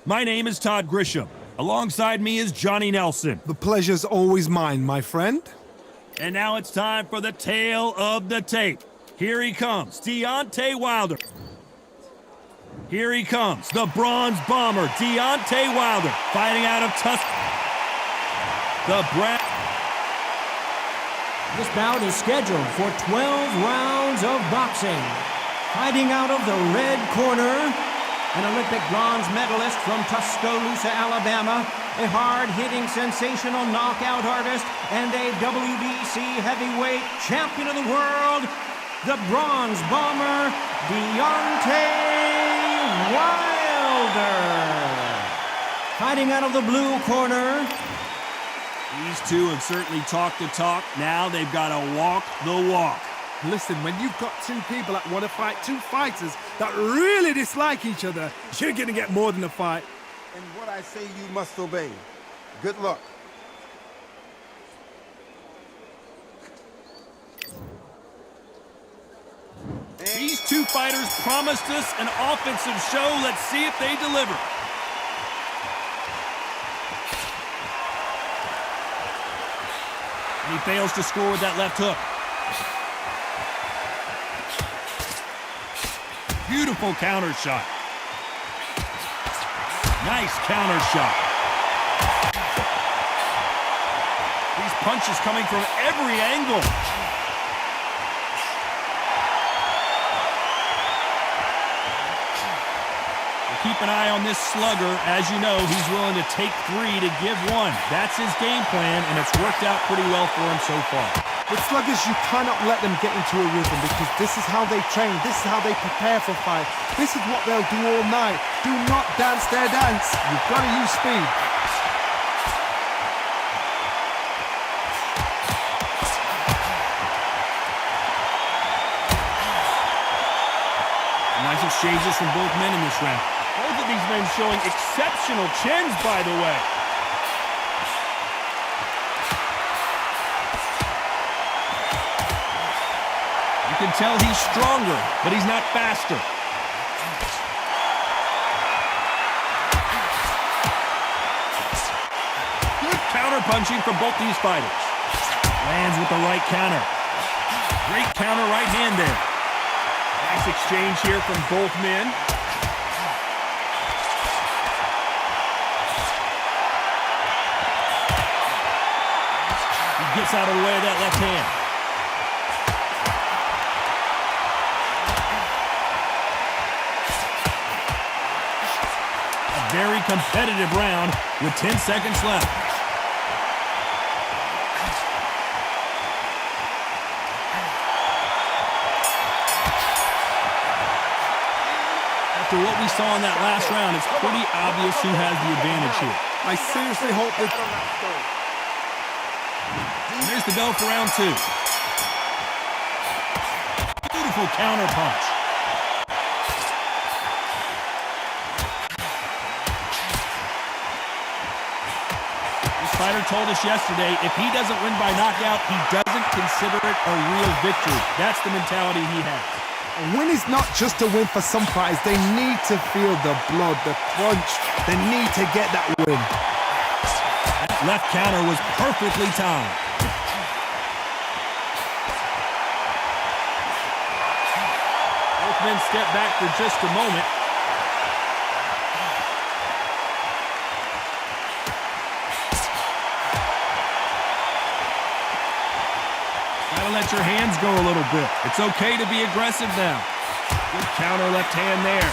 My name is Todd Grisham. Alongside me is Johnny Nelson. The pleasure's always mine, my friend. And now it's time for the tale of the tape. Here he comes, Deontay Wilder. Here he comes, the Bronze Bomber, Deontay Wilder, fighting out of This bout is scheduled for 12 rounds of boxing. Fighting out of the red corner, an Olympic bronze medalist from Tuscaloosa, Alabama, a hard-hitting, sensational knockout artist, and a WBC heavyweight champion of the world, the Bronze Bomber, Deontay Wilder. Fighting out of the blue corner. These two have certainly talked the talk. Now they've got to walk the walk. Listen, when you've got two people that want to fight, two fighters that really dislike each other, you're going to get more than a fight. And what I say you must obey. Good luck. These two fighters promised us an offensive show. Let's see if they deliver. And he fails to score with that left hook. Beautiful counter shot. Nice counter shot. These punches coming from every angle. Keep an eye on this slugger. As you know, he's willing to take three to give one. That's his game plan, and it's worked out pretty well for him so far. With sluggers, you cannot let them get into a rhythm because this is how they train. This is how they prepare for fight. This is what they'll do all night. Do not dance their dance. You've got to use speed. Nice exchanges from both men in this round. Both of these men showing exceptional chins, by the way. You can tell he's stronger, but he's not faster. Good counter punching from both these fighters. Lands with the right counter. Great counter right hand there. Nice exchange here from both men. He gets out of the way of that left hand. A very competitive round with 10 seconds left. After what we saw in that last round, it's pretty obvious who has the advantage here. I seriously hope that... Here's the bell for round two. Beautiful counter punch. This fighter told us yesterday, if he doesn't win by knockout, he doesn't consider it a real victory. That's the mentality he has. A win is not just a win for some fighters. They need to feel the blood, the crunch. They need to get that win. That left counter was perfectly timed. Both men step back for just a moment. Let your hands go a little bit. It's okay to be aggressive now. Good counter left hand there.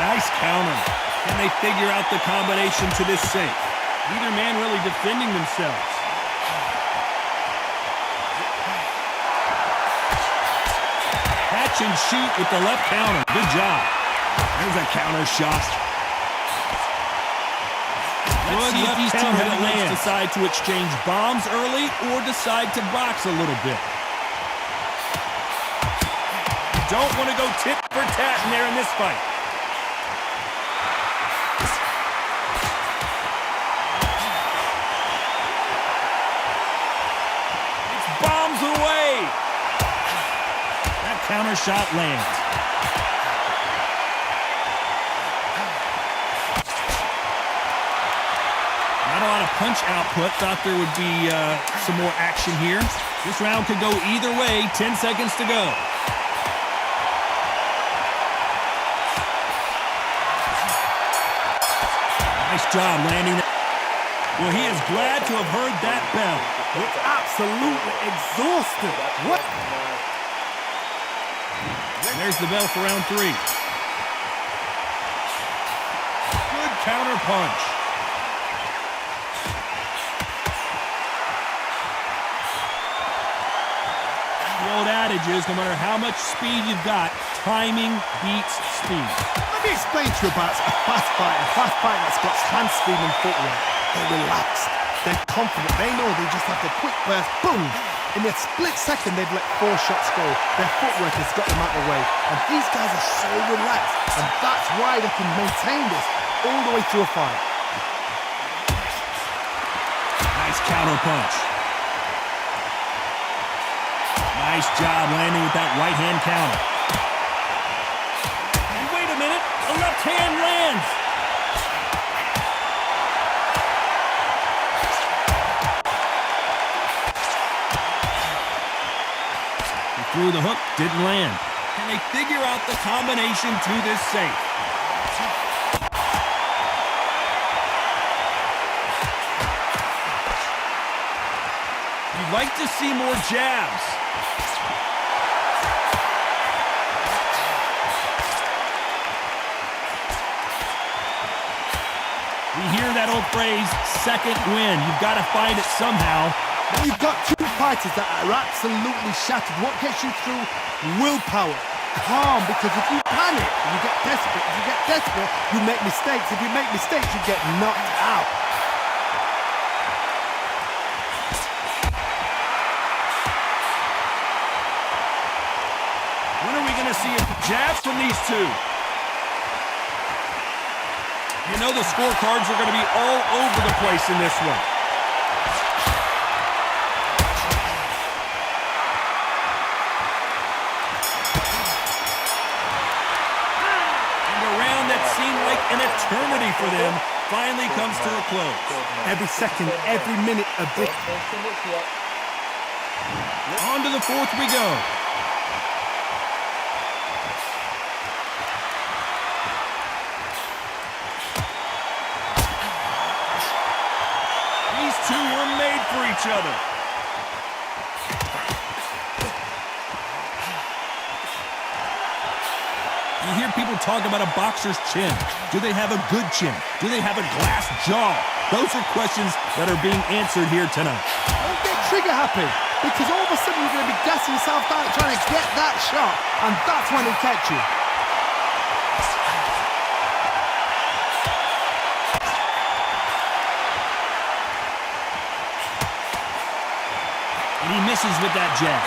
Nice counter. Can they figure out the combination to this sink? Neither man really defending themselves. Catch and shoot with the left counter. Good job. There's a counter shot. Let's see if these two heavyweights decide to exchange bombs early or decide to box a little bit. You don't want to go tit for tat in there in this fight. It's bombs away. That counter shot lands. Not a lot of punch output. Thought there would be some more action here. This round could go either way. 10 seconds to go. Nice job landing that. Well, he is glad to have heard that bell. It's absolutely exhausted. What? There's the bell for round 3. Good counter punch. The old adage is, no matter how much speed you've got, timing beats speed. Let me explain to you about a fast fighter. A fast fighter that's got hand speed and footwork. They're relaxed. They're confident. They know they just have to quick burst, boom. In a split second, they've let 4 shots go. Their footwork has got them out of the way. And these guys are so relaxed. And that's why they can maintain this all the way through a fight. Nice counter punch. Nice job landing with that right hand counter. And wait a minute, a left hand lands. He threw the hook, didn't land. Can they figure out the combination to this safe? You'd like to see more jabs. We hear that old phrase, second win. You've got to find it somehow. Now you've got 2 fighters that are absolutely shattered. What gets you through? Willpower. Calm, because if you panic, you get desperate. If you get desperate, you make mistakes. If you make mistakes, you get knocked out. When are we going to see jabs from these two? You know the scorecards are going to be all over the place in this one. And a round that seemed like an eternity for them finally comes to a close. Every second, every minute of this. On to the 4th we go. These two were made for each other. You hear people talk about a boxer's chin. Do they have a good chin? Do they have a glass jaw? Those are questions that are being answered here tonight. Don't get trigger happy, because all of a sudden you're going to be gassing yourself out trying to get that shot, and that's when he'll catch you. And he misses with that jab.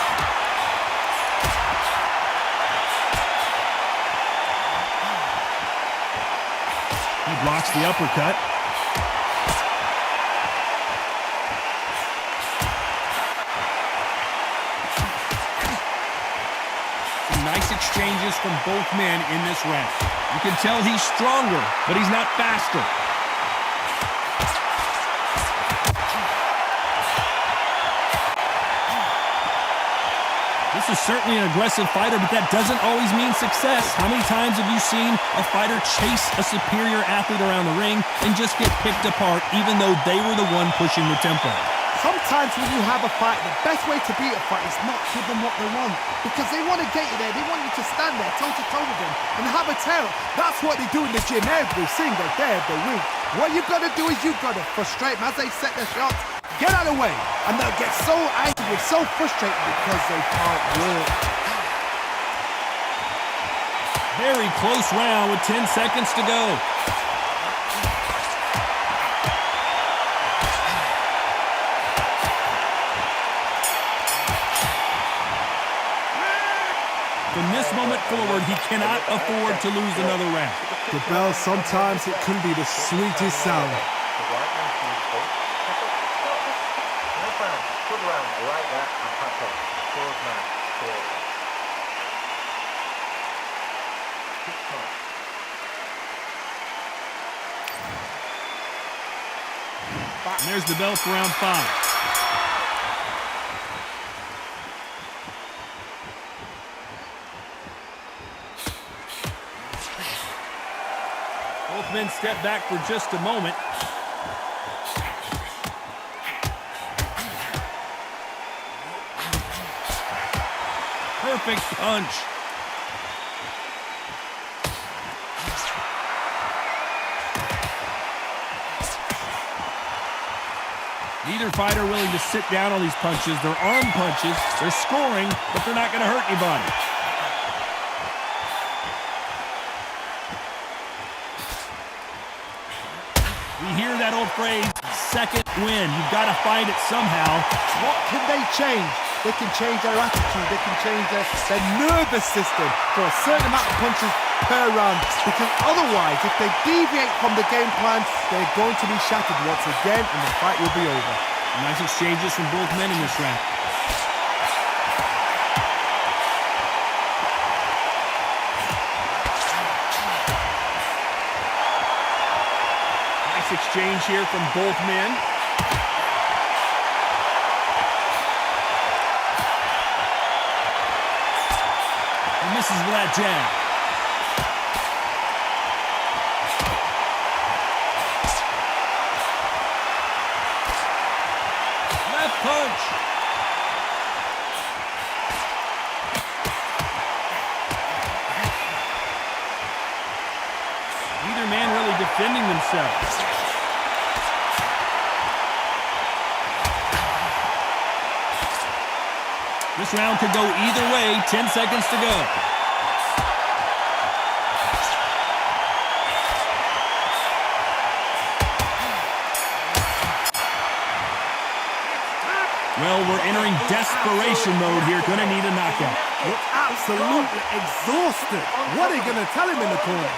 He blocks the uppercut. Some nice exchanges from both men in this round. You can tell he's stronger, but he's not faster. This is certainly an aggressive fighter, but that doesn't always mean success. How many times have you seen a fighter chase a superior athlete around the ring and just get picked apart, even though they were the one pushing the tempo? Sometimes when you have a fight, the best way to beat a fight is not give them what they want. Because they want to get you there. They want you to stand there toe-to-toe with them and have a terror. That's what they do in the gym every single day of the week. What you've got to do is you've got to frustrate them as they set their shots. Get out of the way. And they'll get so angry, so frustrated because they can't work. Very close round with 10 seconds to go. From this moment forward, he cannot afford to lose another round. The bell, sometimes it can be the sweetest sound. And there's the bell for round 5. Both men step back for just a moment. Perfect punch. Neither fighter willing to sit down on these punches. They're arm punches. They're scoring, but they're not going to hurt anybody. We hear that old phrase, second win. You've got to find it somehow. What can they change? They can change their attitude. They can change their nervous system for a certain amount of punches per round. Because otherwise, if they deviate from the game plan, they're going to be shattered once again, and the fight will be over. Nice exchanges from both men in this round. Nice exchange here from both men. He misses with that jab. Punch. Neither man really defending themselves. This round could go either way. 10 seconds to go. Well, we're entering desperation mode here. Gonna need a knockout. Look absolutely exhausted. What are you going to tell him in the corner?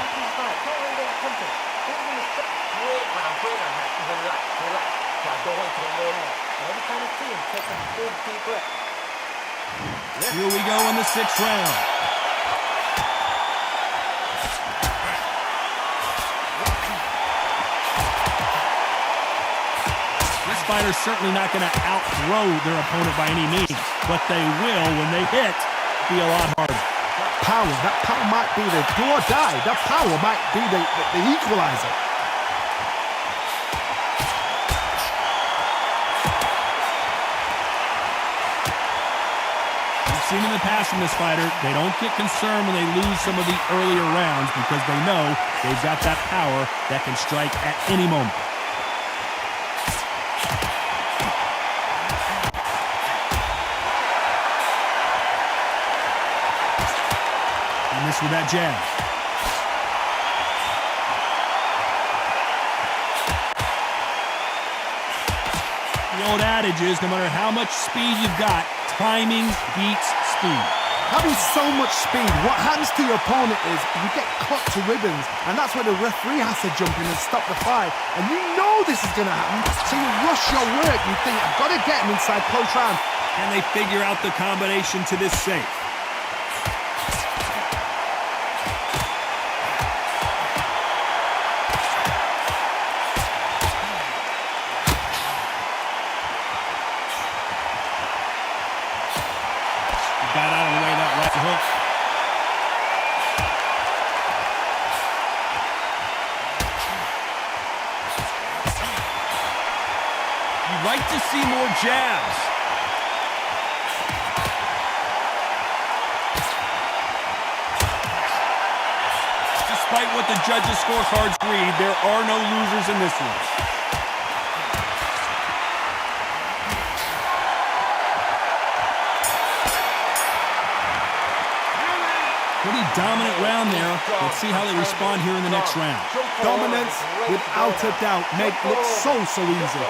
Here we go in the 6th round. Fighters certainly not going to outthrow their opponent by any means, but they will, when they hit, be a lot harder. That power might be the do or die. That power might be the equalizer. We've seen in the past from this fighter, they don't get concerned when they lose some of the earlier rounds because they know they've got that power that can strike at any moment. With that jab. The old adage is no matter how much speed you've got, timing beats speed. Having so much speed, what happens to your opponent is you get cut to ribbons, and that's where the referee has to jump in and stop the fight. And you know this is going to happen, so you rush your work. You think, I've got to get him inside close round. Can they figure out the combination to this safe? Got out of the way that left hook. You'd like to see more jabs. Despite what the judges' scorecards read, there are no losers in this one. Pretty dominant round there. Let's see how they respond here in the next round. Dominance, without a doubt, made look so easy.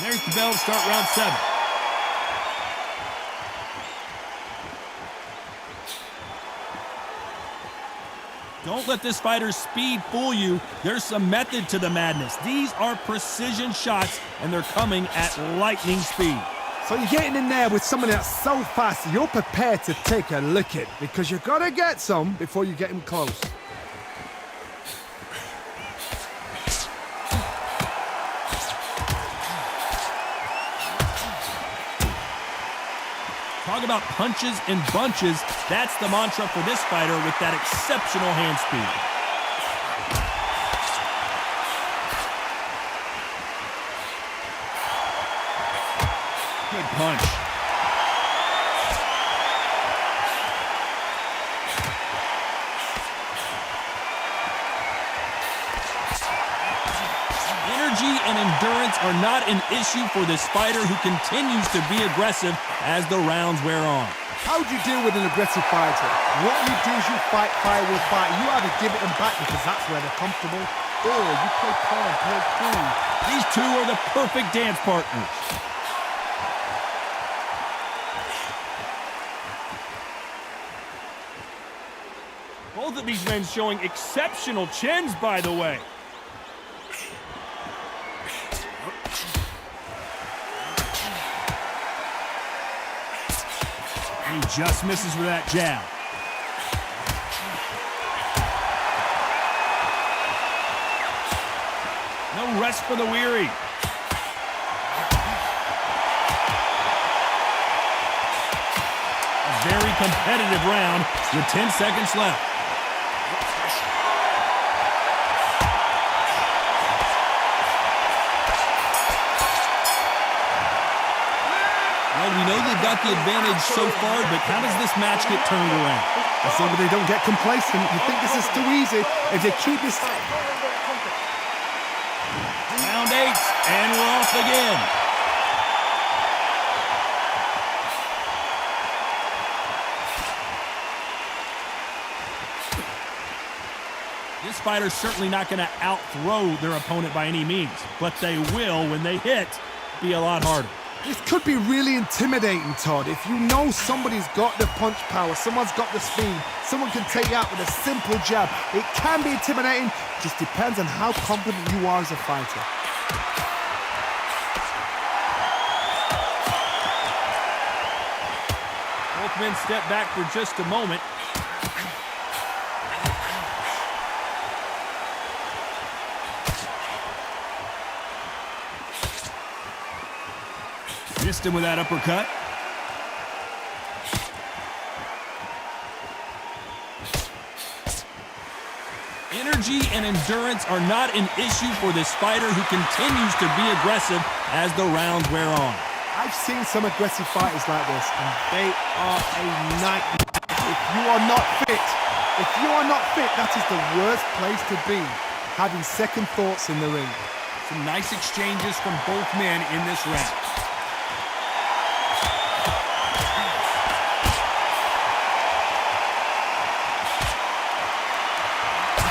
There's the bell to start round 7. Don't let this fighter's speed fool you. There's some method to the madness. These are precision shots, and they're coming at lightning speed. So you're getting in there with someone that's so fast, you're prepared to take a licking because you've got to get some before you get him close. Talk about punches and bunches. That's the mantra for this fighter with that exceptional hand speed. Good punch. Energy and endurance are not an issue for this fighter who continues to be aggressive as the rounds wear on. How do you deal with an aggressive fighter? What you do is you fight fire with fire. You either give it them back because that's where they're comfortable, or you play calm, play cool. These two are the perfect dance partners. Both of these men showing exceptional chins, by the way. He just misses with that jab. No rest for the weary. A very competitive round with 10 seconds left. Well, we know they've got the advantage so far, but how does this match get turned around? As long as they don't get complacent, you think this is too easy. If they keep this... Round 8, and we're off again. This fighter's certainly not going to out-throw their opponent by any means, but they will, when they hit, be a lot harder. This could be really intimidating, Todd. If you know somebody's got the punch power, someone's got the speed, someone can take you out with a simple jab, it can be intimidating. Just depends on how confident you are as a fighter. Both men step back for just a moment. Missed him with that uppercut. Energy and endurance are not an issue for this fighter who continues to be aggressive as the rounds wear on. I've seen some aggressive fighters like this, and they are a nightmare. If you are not fit, that is the worst place to be, having second thoughts in the ring. Some nice exchanges from both men in this round.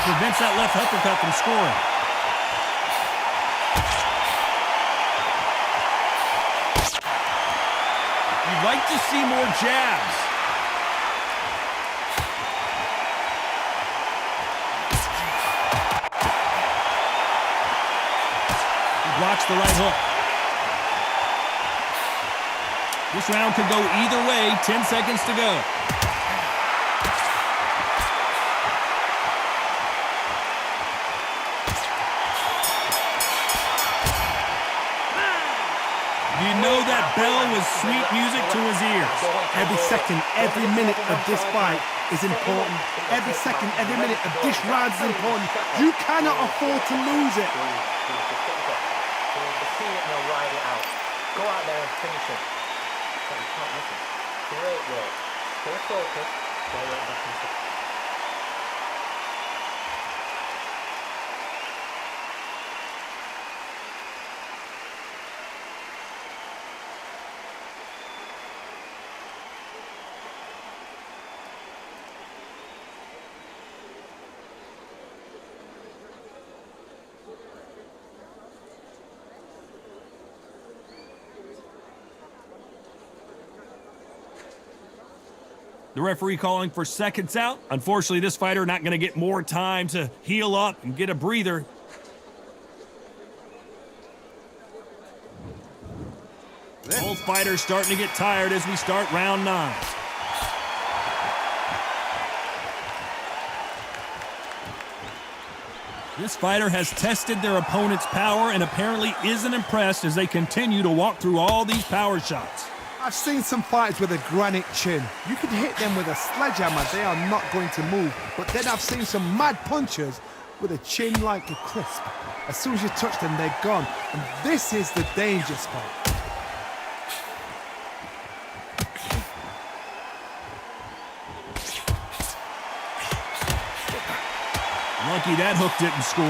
Prevents that left uppercut from scoring. You'd like to see more jabs. He blocks the right hook. This round could go either way. 10 seconds to go. You know that bell was sweet music to his ears. Every second, every minute of this fight is important. Every second, every minute of this round is important. You cannot afford to lose it. See it and they'll ride it out. Go out there and finish it. But you can't miss it. Great work. Stay focused. Stay right back into it. The referee calling for seconds out. Unfortunately, this fighter not going to get more time to heal up and get a breather. Both fighters starting to get tired as we start round 9. This fighter has tested their opponent's power and apparently isn't impressed as they continue to walk through all these power shots. I've seen some fighters with a granite chin. You can hit them with a sledgehammer, they are not going to move. But then I've seen some mad punchers with a chin like a crisp. As soon as you touch them, they're gone. And this is the danger spot. Lucky that hook didn't score.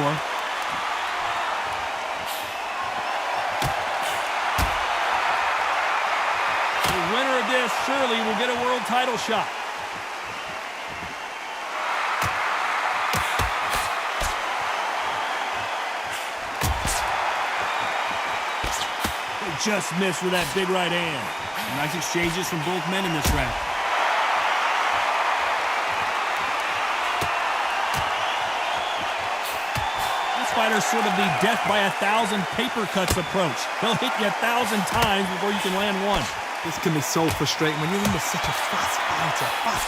The winner of this surely will get a world title shot. They just missed with that big right hand. Nice exchanges from both men in this round. Fighter's sort of the death by 1,000 paper cuts approach. They'll hit you 1,000 times before you can land one. This can be so frustrating when you're under such a fast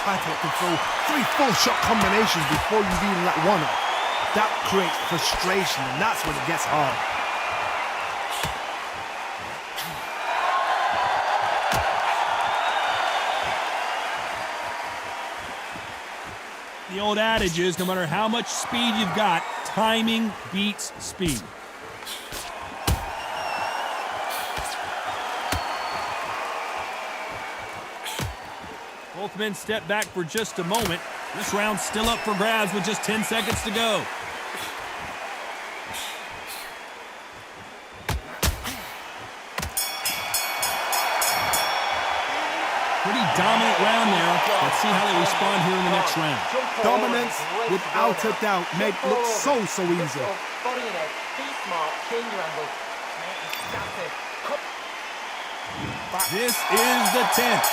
fighter that can throw 3 full shot combinations before you've even let one off. That creates frustration, and that's when it gets hard. The old adage is, no matter how much speed you've got, timing beats speed. Both men step back for just a moment. This round's still up for grabs with just 10 seconds to go. Pretty dominant round there. Let's see how they respond here in the next round. Dominance, without a doubt, made it look so easy. Body and head, be smart, change your angle. This is the 10th.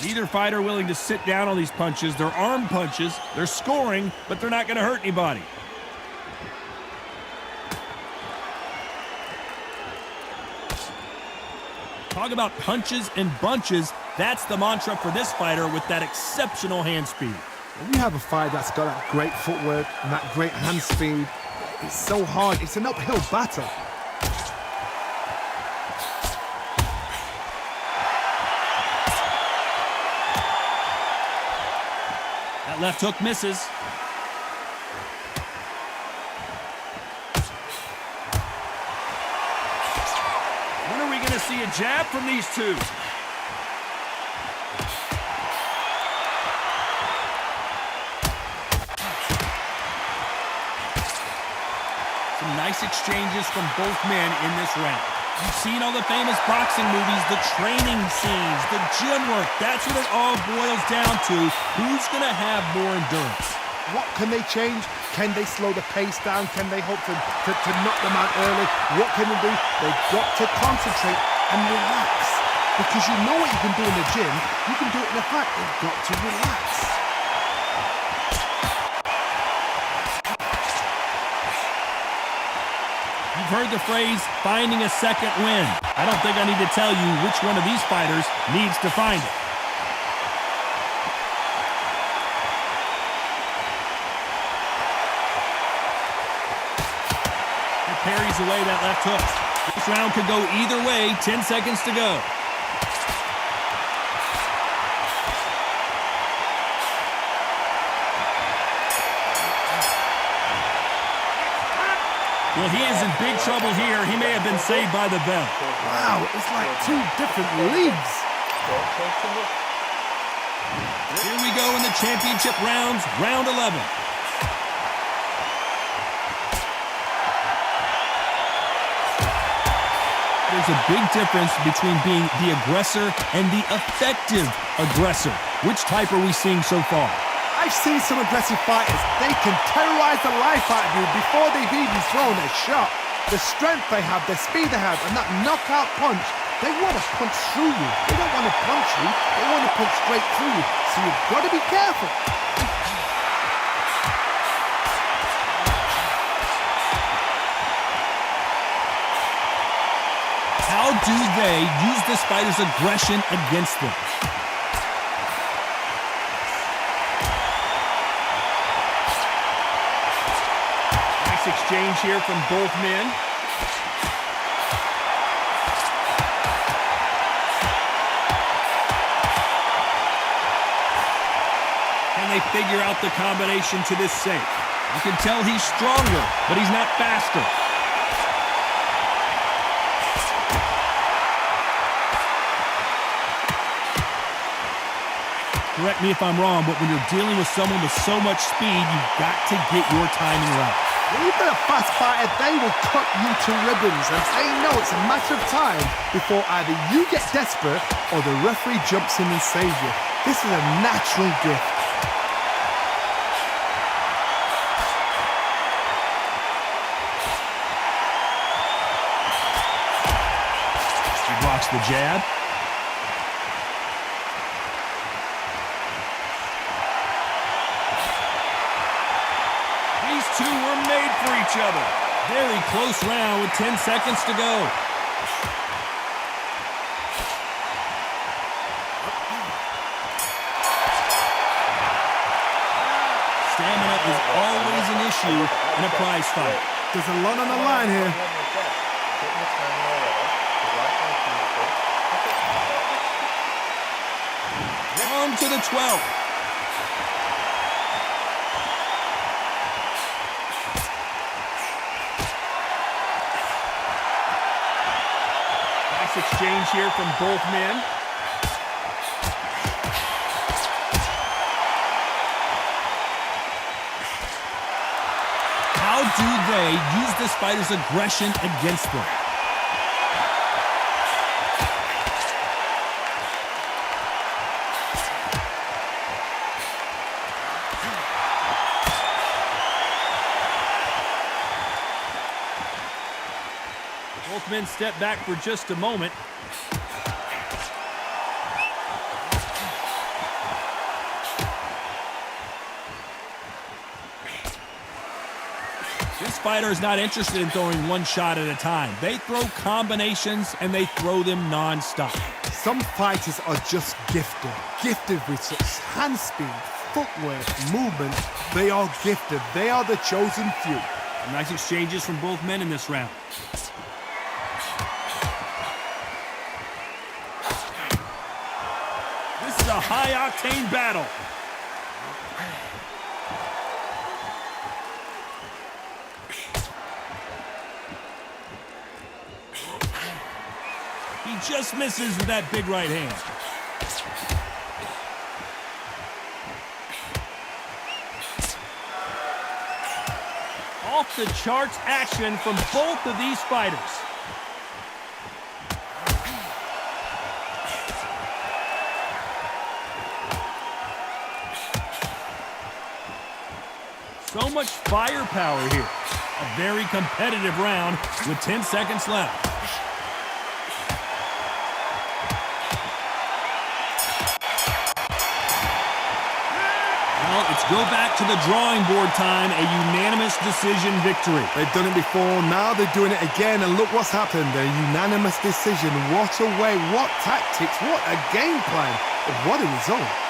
Neither fighter willing to sit down on these punches. They're arm punches. They're scoring, but they're not going to hurt anybody. Talk about punches and bunches. That's the mantra for this fighter with that exceptional hand speed. When you have a fighter that's got that great footwork and that great hand speed, it's so hard. It's an uphill battle. That left hook misses. When are we going to see a jab from these two? Some nice exchanges from both men in this round. You've seen all the famous boxing movies, the training scenes, the gym work. That's what it all boils down to. Who's going to have more endurance? What can they change? Can they slow the pace down? Can they hope to knock them out early? What can they do? They've got to concentrate and relax. Because you know what you can do in the gym, you can do it in the fight. They've got to relax. You've heard the phrase, finding a second win. I don't think I need to tell you which one of these fighters needs to find it. He parries away that left hook. This round could go either way, 10 seconds to go. Well, he is in big trouble here. He may have been saved by the bell. Wow, it's like 2 different leagues. Here we go in the championship rounds, round 11. There's a big difference between being the aggressor and the effective aggressor. Which type are we seeing so far? I've seen some aggressive fighters. They can terrorize the life out of you before they've even thrown a shot. The strength they have, the speed they have, and that knockout punch, they want to punch through you. They don't want to punch you, they want to punch straight through you. So you've got to be careful. How do they use this fighter's aggression against them? Nice exchange here from both men. Can they figure out the combination to this safe? You can tell he's stronger, but he's not faster. Correct me if I'm wrong, but when you're dealing with someone with so much speed, you've got to get your timing right. When you've got a fast fighter, they will cut you to ribbons, and they know it's a matter of time before either you get desperate or the referee jumps in and saves you. This is a natural gift. He blocks the jab. These two were made for each other. Very close round with 10 seconds to go. Stamina is always an issue in a prize fight. There's a lot on the line here. On to the 12th. Exchange here from both men. How do they use this fighter's aggression against them? Both men step back for just a moment. This fighter is not interested in throwing one shot at a time. They throw combinations and they throw them non-stop. Some fighters are just gifted with such hand speed, footwork, movement. They are gifted. They are the chosen few. Nice exchanges from both men in this round. This is a high-octane battle. He just misses with that big right hand. Off the charts action from both of these fighters. So much firepower here. A very competitive round with 10 seconds left. Well, it's go back to the drawing board time, a unanimous decision victory. They've done it before, now they're doing it again, and look what's happened. A unanimous decision. What a way, what tactics, what a game plan. What a result.